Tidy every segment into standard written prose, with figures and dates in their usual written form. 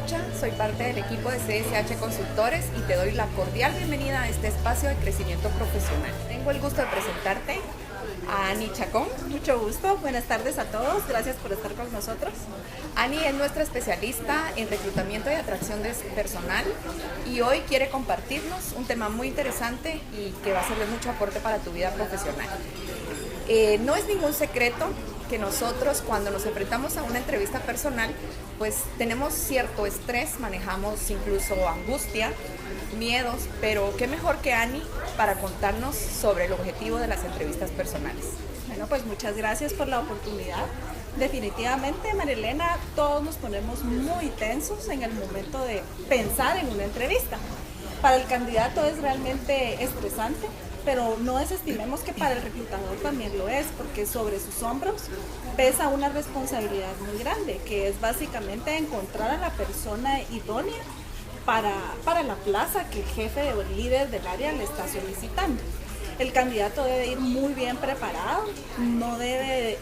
Rocha, soy parte del equipo de CSH Consultores y te doy la cordial bienvenida a este espacio de crecimiento profesional. Tengo el gusto de presentarte a Ani Chacón. Mucho gusto, buenas tardes a todos, gracias por estar con nosotros. Ani es nuestra especialista en reclutamiento y atracción de personal y hoy quiere compartirnos un tema muy interesante y que va a ser de mucho aporte para tu vida profesional. No es ningún secreto que nosotros cuando nos enfrentamos a una entrevista personal, pues tenemos cierto estrés, manejamos incluso angustia, miedos, pero qué mejor que Ani para contarnos sobre el objetivo de las entrevistas personales. Bueno, pues muchas gracias por la oportunidad. Definitivamente, Marilena, todos nos ponemos muy tensos en el momento de pensar en una entrevista. Para el candidato es realmente estresante, pero no desestimemos que para el reclutador también lo es, porque sobre sus hombros pesa una responsabilidad muy grande, que es básicamente encontrar a la persona idónea para la plaza que el jefe o el líder del área le está solicitando. El candidato debe ir muy bien preparado, no debe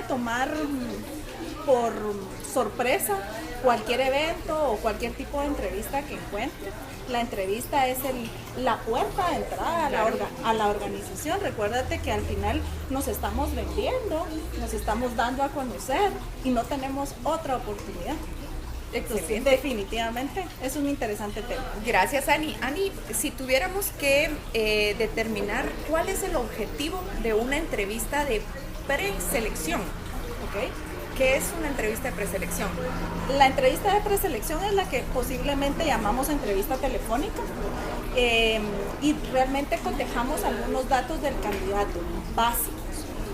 tomar por sorpresa cualquier evento o cualquier tipo de entrevista que encuentre. La entrevista es la puerta de entrada a la organización. Recuérdate que al final nos estamos vendiendo, nos estamos dando a conocer y no tenemos otra oportunidad. Entonces, definitivamente es un interesante tema. Gracias, Ani. Ani, si tuviéramos que determinar cuál es el objetivo de una entrevista de preselección, ¿ok? ¿Qué es una entrevista de preselección? La entrevista de preselección es la que posiblemente llamamos entrevista telefónica y realmente cotejamos algunos datos del candidato básicos.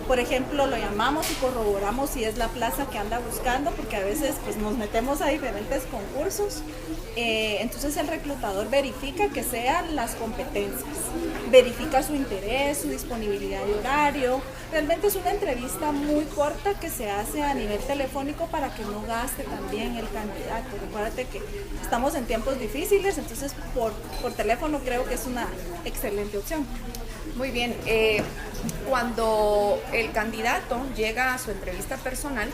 Por ejemplo, lo llamamos y corroboramos si es la plaza que anda buscando, porque a veces pues, nos metemos a diferentes concursos. Entonces el reclutador verifica que sean las competencias, verifica su interés, su disponibilidad de horario. Realmente es una entrevista muy corta que se hace a nivel telefónico para que no gaste también el candidato. Recuérdate que estamos en tiempos difíciles, entonces por teléfono creo que es una excelente opción. Muy bien, cuando el candidato llega a su entrevista personal,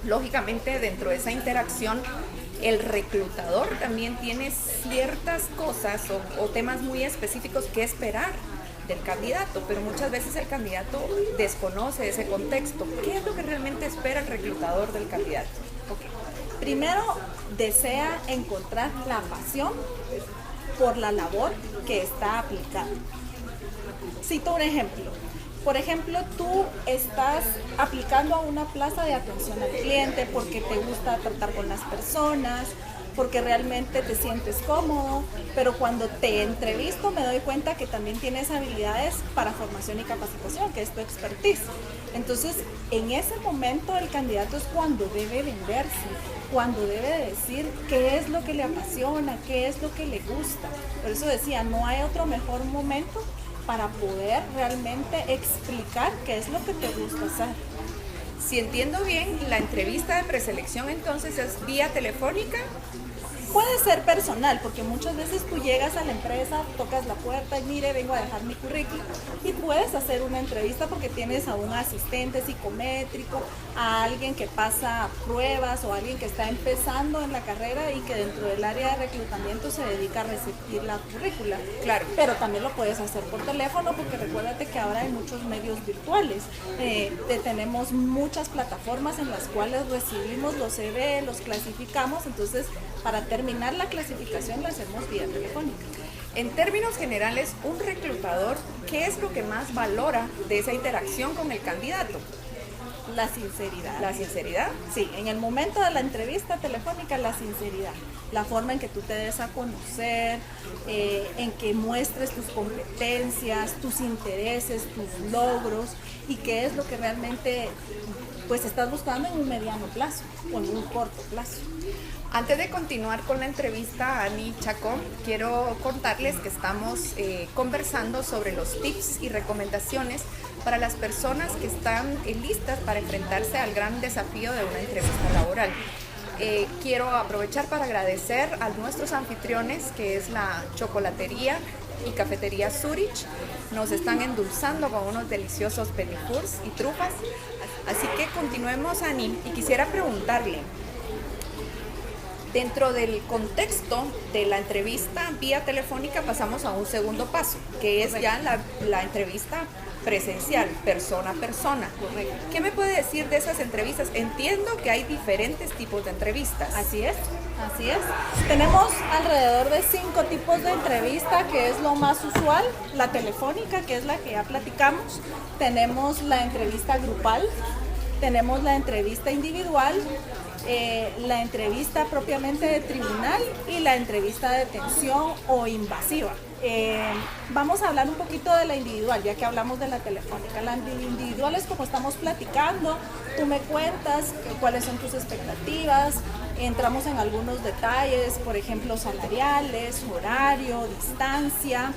lógicamente dentro de esa interacción el reclutador también tiene ciertas cosas o temas muy específicos que esperar del candidato, pero muchas veces el candidato desconoce ese contexto. ¿Qué es lo que realmente espera el reclutador del candidato? Okay. Primero, desea encontrar la pasión por la labor que está aplicando. Cito un ejemplo. Por ejemplo, tú estás aplicando a una plaza de atención al cliente porque te gusta tratar con las personas, porque realmente te sientes cómodo, pero cuando te entrevisto me doy cuenta que también tienes habilidades para formación y capacitación, que es tu expertise. Entonces, en ese momento el candidato es cuando debe venderse, cuando debe decir qué es lo que le apasiona, qué es lo que le gusta. Por eso decía, no hay otro mejor momento para poder realmente explicar qué es lo que te gusta hacer. Si entiendo bien, la entrevista de preselección entonces es vía telefónica. Puede ser personal, porque muchas veces tú llegas a la empresa, tocas la puerta y mire, vengo a dejar mi currículum y puedes hacer una entrevista porque tienes a un asistente psicométrico, a alguien que pasa pruebas o a alguien que está empezando en la carrera y que dentro del área de reclutamiento se dedica a recibir la currícula. Claro. Pero también lo puedes hacer por teléfono porque recuérdate que ahora hay muchos medios virtuales. Tenemos muchas plataformas en las cuales recibimos los CV, los clasificamos, entonces para terminar la clasificación la hacemos vía telefónica. En términos generales, un reclutador, ¿qué es lo que más valora de esa interacción con el candidato? La sinceridad. ¿La sinceridad? Sí, en el momento de la entrevista telefónica, la sinceridad. La forma en que tú te des a conocer, en que muestres tus competencias, tus intereses, tus logros y qué es lo que realmente pues estás buscando en un mediano plazo o en un corto plazo. Antes de continuar con la entrevista a Ani Chacón, quiero contarles que estamos conversando sobre los tips y recomendaciones para las personas que están listas para enfrentarse al gran desafío de una entrevista laboral. Quiero aprovechar para agradecer a nuestros anfitriones, que es la chocolatería y cafetería Zurich. Nos están endulzando con unos deliciosos petit fours y trufas. Así que continuemos, Ani, y quisiera preguntarle, Dentro del contexto de la entrevista vía telefónica pasamos a un segundo paso, que es ya la entrevista presencial, persona a persona. Correcto. ¿Qué me puede decir de esas entrevistas? Entiendo que hay diferentes tipos de entrevistas. Así es, así es. Tenemos alrededor de 5 tipos de entrevista, que es lo más usual. La telefónica, que es la que ya platicamos. Tenemos la entrevista grupal, tenemos la entrevista individual, la entrevista propiamente de tribunal y la entrevista de detención o invasiva. Vamos a hablar un poquito de la individual, ya que hablamos de la telefónica. La individual es como estamos platicando, tú me cuentas cuáles son tus expectativas, entramos en algunos detalles, por ejemplo, salariales, horario, distancia,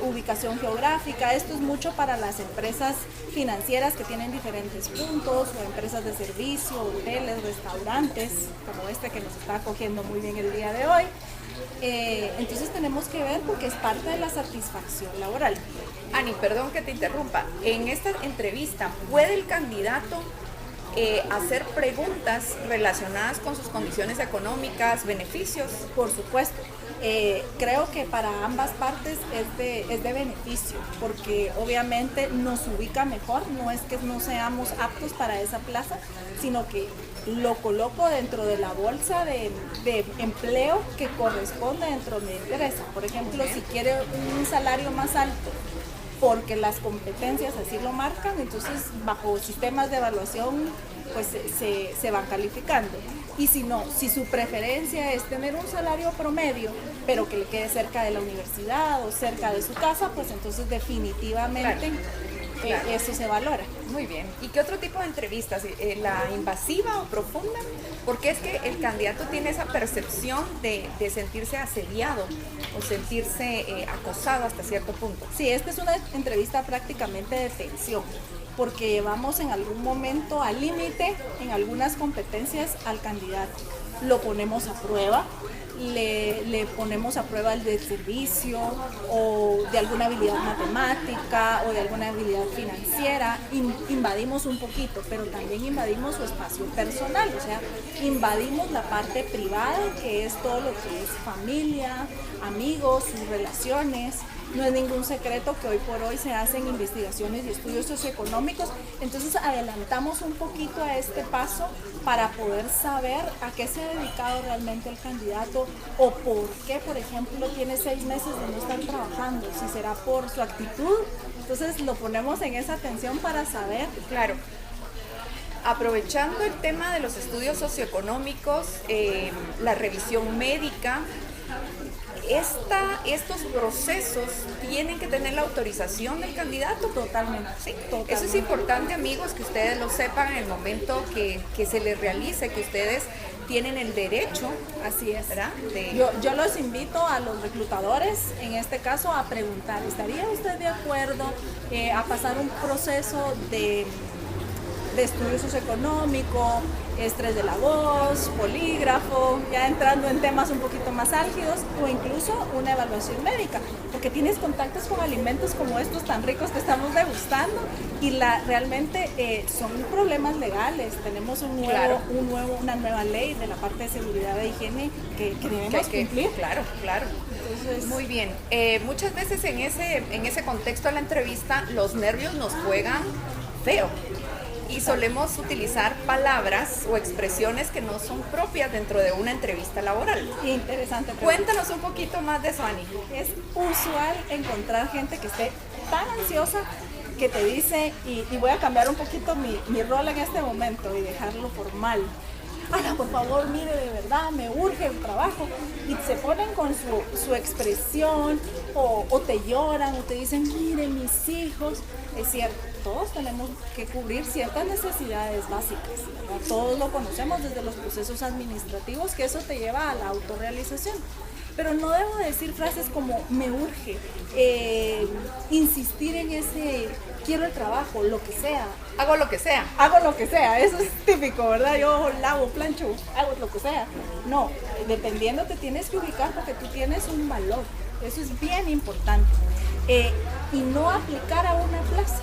ubicación geográfica. Esto es mucho para las empresas financieras que tienen diferentes puntos, o empresas de servicio, hoteles, restaurantes, como este que nos está acogiendo muy bien el día de hoy. Entonces tenemos que ver, porque es parte de la satisfacción laboral. Ani, perdón que te interrumpa. En esta entrevista, ¿puede el candidato hacer preguntas relacionadas con sus condiciones económicas, beneficios? Por supuesto. Creo que para ambas partes es de beneficio, porque obviamente nos ubica mejor. No es que no seamos aptos para esa plaza, sino que lo coloco dentro de la bolsa de empleo que corresponde dentro de mi empresa. Por ejemplo, si quiere un salario más alto porque las competencias así lo marcan, entonces bajo sistemas de evaluación pues se van calificando. Y si no, si su preferencia es tener un salario promedio, pero que le quede cerca de la universidad o cerca de su casa, pues entonces definitivamente claro. Eso se valora. Muy bien. ¿Y qué otro tipo de entrevistas? ¿La invasiva o profunda? Porque es que el candidato tiene esa percepción de sentirse asediado o sentirse acosado hasta cierto punto. Sí, esta es una entrevista prácticamente de tensión, porque llevamos en algún momento al límite en algunas competencias al candidato. Lo ponemos a prueba, le ponemos a prueba el de servicio o de alguna habilidad matemática o de alguna habilidad financiera. Invadimos un poquito, pero también invadimos su espacio personal, o sea, invadimos la parte privada, que es todo lo que es familia, amigos, sus relaciones. No es ningún secreto que hoy por hoy se hacen investigaciones y estudios socioeconómicos, entonces adelantamos un poquito a este paso para poder saber a qué se ha dedicado realmente el candidato o por qué, por ejemplo, tiene 6 meses de no estar trabajando, si será por su actitud. Entonces lo ponemos en esa atención para saber. Claro. Aprovechando el tema de los estudios socioeconómicos, la revisión médica, estos procesos tienen que tener la autorización del candidato. Totalmente. Sí, totalmente. Eso es importante, amigos, que ustedes lo sepan en el momento que se les realice, que ustedes tienen el derecho. Así es, ¿verdad? Yo los invito a los reclutadores, en este caso, a preguntar, ¿estaría usted de acuerdo a pasar un proceso de estudio socioeconómico, estrés de la voz, polígrafo, ya entrando en temas un poquito más álgidos, o incluso una evaluación médica, porque tienes contactos con alimentos como estos tan ricos que estamos degustando y realmente son problemas legales. Tenemos una nueva ley de la parte de seguridad e higiene que debemos cumplir. Claro. Entonces, muy bien. Muchas veces en ese contexto de la entrevista los nervios nos juegan feo. Y solemos utilizar palabras o expresiones que no son propias dentro de una entrevista laboral. Interesante. Cuéntanos un poquito más de eso, Ani. Es usual encontrar gente que esté tan ansiosa que te dice, y voy a cambiar un poquito mi rol en este momento y dejarlo formal. Ana, por favor, mire, de verdad, me urge el trabajo. Y se ponen con su expresión o te lloran o te dicen, mire, mis hijos. Es cierto, todos tenemos que cubrir ciertas necesidades básicas, ¿verdad? Todos lo conocemos desde los procesos administrativos, que eso te lleva a la autorrealización. Pero no debo decir frases como me urge, insistir en ese quiero el trabajo, lo que sea. Hago lo que sea. Hago lo que sea, eso es típico, ¿verdad? Yo lavo, plancho, hago lo que sea. No, dependiendo te tienes que ubicar porque tú tienes un valor, eso es bien importante. Y no aplicar a una plaza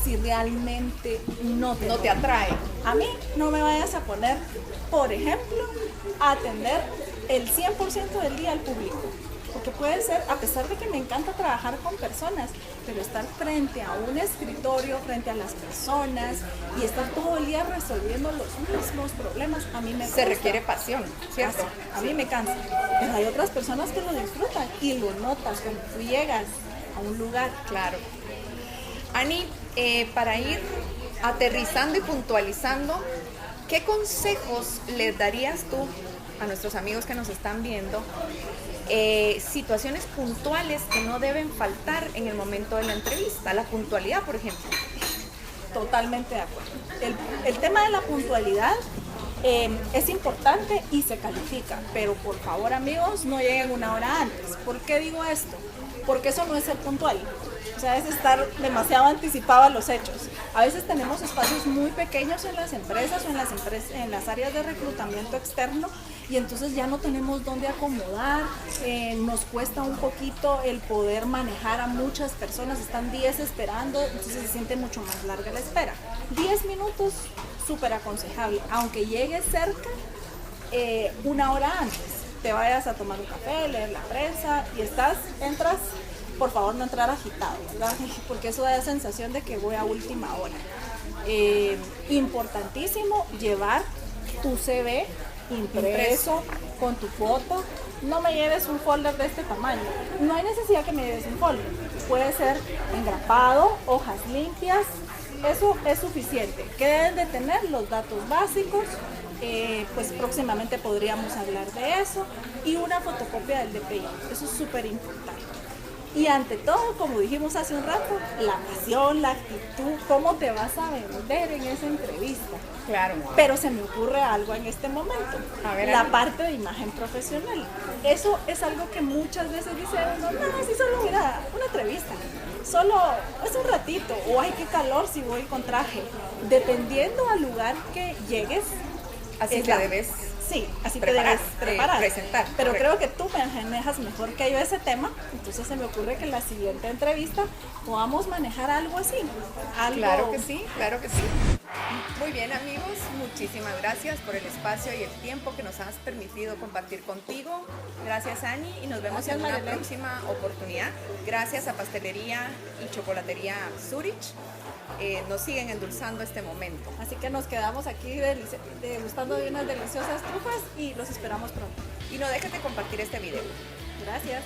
si realmente no te atrae. A mí no me vayas a poner, por ejemplo, a atender el 100% del día al público. Porque puede ser, a pesar de que me encanta trabajar con personas, pero estar frente a un escritorio, frente a las personas y estar todo el día resolviendo los mismos problemas, a mí me Se cuesta. requiere pasión, ¿cierto? A mí me cansa. Pero hay otras personas que lo disfrutan y lo notas cuando tú llegas a un lugar. Claro. Ani, para ir aterrizando y puntualizando, ¿qué consejos les darías tú a nuestros amigos que nos están viendo? Situaciones puntuales que no deben faltar en el momento de la entrevista, la puntualidad, por ejemplo. Totalmente de acuerdo. El tema de la puntualidad es importante y se califica, pero por favor, amigos, no lleguen una hora antes. ¿Por qué digo esto? Porque eso no es ser puntual. O sea, es estar demasiado anticipado a los hechos. A veces tenemos espacios muy pequeños en las empresas o en las áreas de reclutamiento externo y entonces ya no tenemos dónde acomodar, nos cuesta un poquito el poder manejar a muchas personas, están 10 esperando, entonces se siente mucho más larga la espera. 10 minutos, súper aconsejable, aunque llegues cerca, una hora antes, te vayas a tomar un café, leer la prensa y entras, por favor no entrar agitado, ¿verdad? Porque eso da la sensación de que voy a última hora. Importantísimo llevar tu CV impreso con tu foto. No me lleves un folder de este tamaño. No hay necesidad que me lleves un folder. Puede ser engrapado, hojas limpias. Eso es suficiente. ¿Qué deben de tener? Los datos básicos. Pues próximamente podríamos hablar de eso. Y una fotocopia del DPI. Eso es súper importante. Y ante todo, como dijimos hace un rato, la pasión, la actitud, cómo te vas a vender en esa entrevista. Claro. Pero se me ocurre algo en este momento, la parte de imagen profesional. Eso es algo que muchas veces dice uno, no, si solo mira, una entrevista, solo es un ratito, o ay, qué calor si voy con traje. Dependiendo al lugar que llegues, así te debes. Sí, así te debes preparar. Presentar. Pero correcto. creo que tú manejas mejor que yo ese tema, entonces se me ocurre que en la siguiente entrevista podamos manejar algo así. Claro que sí, claro que sí. Muy bien, amigos, muchísimas gracias por el espacio y el tiempo que nos has permitido compartir contigo. Gracias, Ani, y nos vemos en una próxima oportunidad. Gracias a Pastelería y Chocolatería Zurich. Nos siguen endulzando este momento. Así que nos quedamos aquí degustando de unas deliciosas trufas y los esperamos pronto. Y no dejes de compartir este video. Gracias.